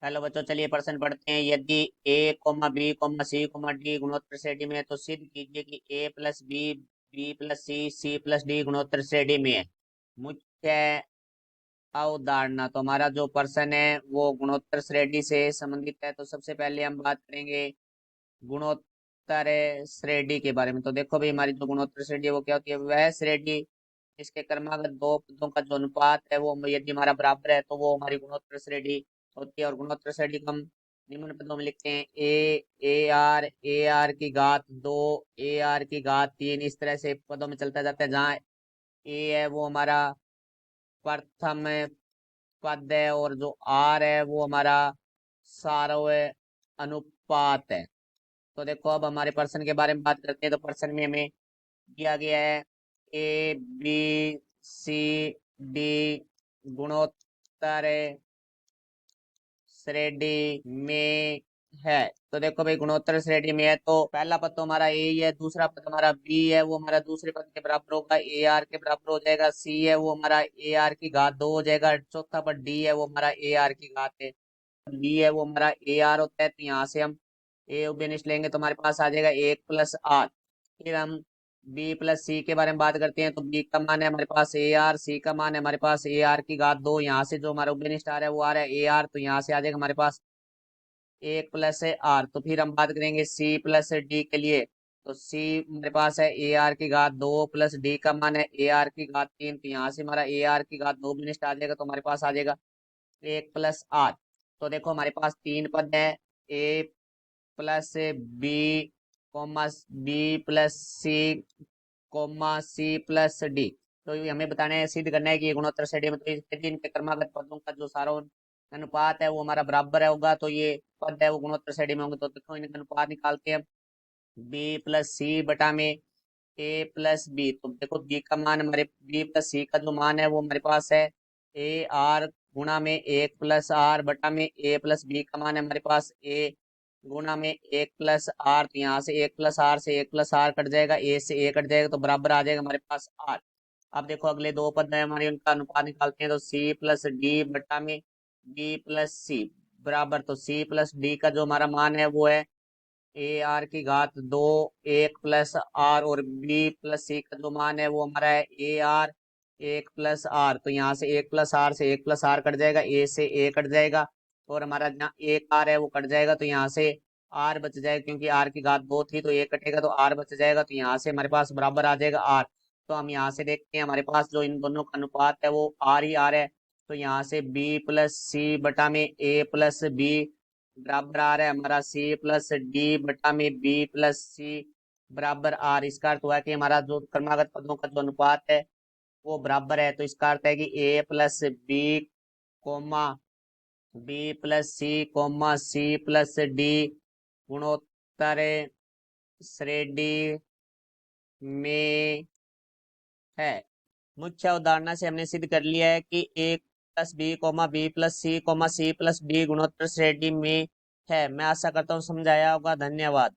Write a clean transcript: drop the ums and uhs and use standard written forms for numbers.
Hello बच्चों, चलिए प्रश्न पढ़ते हैं। यदि A comma B comma C comma D गुणोत्तर श्रेणी में है तो सिद्ध कीजिए कि A plus B B plus C C plus D गुणोत्तर श्रेणी में है। मुख्य अवधारणा, तो हमारा जो प्रश्न है वो गुणोत्तर श्रेणी से संबंधित है। तो सबसे पहले हम बात करेंगे गुणोत्तर श्रेणी के बारे में। तो देखो भाई, हमारी जो गुणोत्तर श्रेणी है वो क्या होती है? वह श्रेणी इसके क्रमागत दो पदों का जो अनुपात है वो यदि हमारा बराबर है तो वो हमारी गुणोत्तर श्रेणी होती है। और गुणोत्तर श्रेणी को हम निम्न पदों में लिखते हैं: ए आर की घात दो, ए आर की घात तीन। इस तरह से पदों में चलता जाता है, जहाँ ए है वो हमारा प्रथम पद है और जो आर है वो हमारा सारवय अनुपात है। तो देखो, अब हमारे प्रश्न के बारे में बात करते हैं। तो प्रश्न में हमें दिया गया है ए बी सी डी गुणोत्तर श्रेणी में है। तो देखो भाई, गुणोत्तर श्रेणी में है तो पहला पद तो हमारा ए ही है, दूसरा पद हमारा बी है वो हमारा दूसरे पद के बराबर होगा, ए आर के बराबर हो जाएगा। सी है वो हमारा ए आर की घात दो हो जाएगा। चौथा पद डी है वो हमारा ए आर की घात है, बी है वो हमारा ए आर होता है। तो यहाँ से हम ए उभयनिष्ठ लेंगे तो हमारे पास आ जाएगा एक प्लस आर। फिर हम बी प्लस सी के बारे में बात करते हैं। तो बी का मान है हमारे पास ए आर, सी का मान है हमारे पास ए आर की घात दो। यहाँ से जो हमारा उभयनिष्ठ आ रहा है वो आ रहा है ए आर, तो यहाँ से आ जाएगा हमारे पास एक प्लस है आर। तो फिर हम बात करेंगे सी प्लस डी के लिए। तो सी हमारे पास है ए आर की घात दो प्लस डी का मान है ए आर की घात तीन। तो यहाँ से हमारा ए आर की घात दो उभयनिष्ठ आ जाएगा, तो हमारे पास आ जाएगा एक प्लस आर। तो देखो, हमारे पास तीन पद है: A plus B comma B plus C comma C plus D. तो ये हमें बताना है, सिद्ध करना है कि ये गुणोत्तर श्रेणी में, तो यदि इनके क्रमागत पदों का जो सारा अनुपात है वो हमारा बराबर है होगा तो ये पद है वो गुणोत्तर श्रेणी में होंगे। तो देखो, इनका अनुपात निकालते हैं। बी प्लस सी बटा में ए प्लस बी। तो देखो, बी का मान हमारे बी प्लस सी का जो मान है वो हमारे पास है ए आर गुणा में एक प्लस आर बटा में ए प्लस बी का मान है हमारे पास ए गुणा में एक प्लस आर। तो यहाँ से एक प्लस आर से एक प्लस आर कट जाएगा, ए से ए कट जाएगा, तो बराबर आ जाएगा हमारे पास आर। अब देखो, अगले दो पद है हमारे, उनका अनुपात निकालते हैं। तो सी प्लस डी बटा में बी प्लस सी बराबर, तो सी प्लस डी का जो हमारा मान है वो है ए आर की घात दो एक प्लस आर, और बी प्लस सी का जो मान है वो हमारा है ए आर एक प्लस आर। तो यहाँ से एक प्लस आर से एक प्लस आर कट जाएगा, ए से ए कट जाएगा, और हमारा जहाँ एक आर है वो कट जाएगा। तो यहाँ से आर बच जाएगा, क्योंकि आर की घात दो थी तो एक कटेगा तो आर बच जाएगा। तो यहाँ से हमारे पास बराबर आ जाएगा आर। तो हम यहाँ से देखते हैं, हमारे पास जो इन दोनों का अनुपात है वो आर ही आर है। तो यहाँ से बी प्लस सी बटा में ए प्लस बी बराबर आ रहा है हमारा सी प्लस डी बटा में बी प्लस सी बराबर आर। इसका अर्थ हुआ कि हमारा जो क्रमागत पदों का जो अनुपात है वो बराबर है। तो इसका अर्थ है कि A plus B comma B plus C comma C plus D गुणोत्तर श्रेणी में है। मुख्य अवधारणा से हमने सिद्ध कर लिया है कि A plus B comma B plus C comma C plus D गुणोत्तर श्रेणी में है। मैं आशा करता हूँ समझाया होगा। धन्यवाद।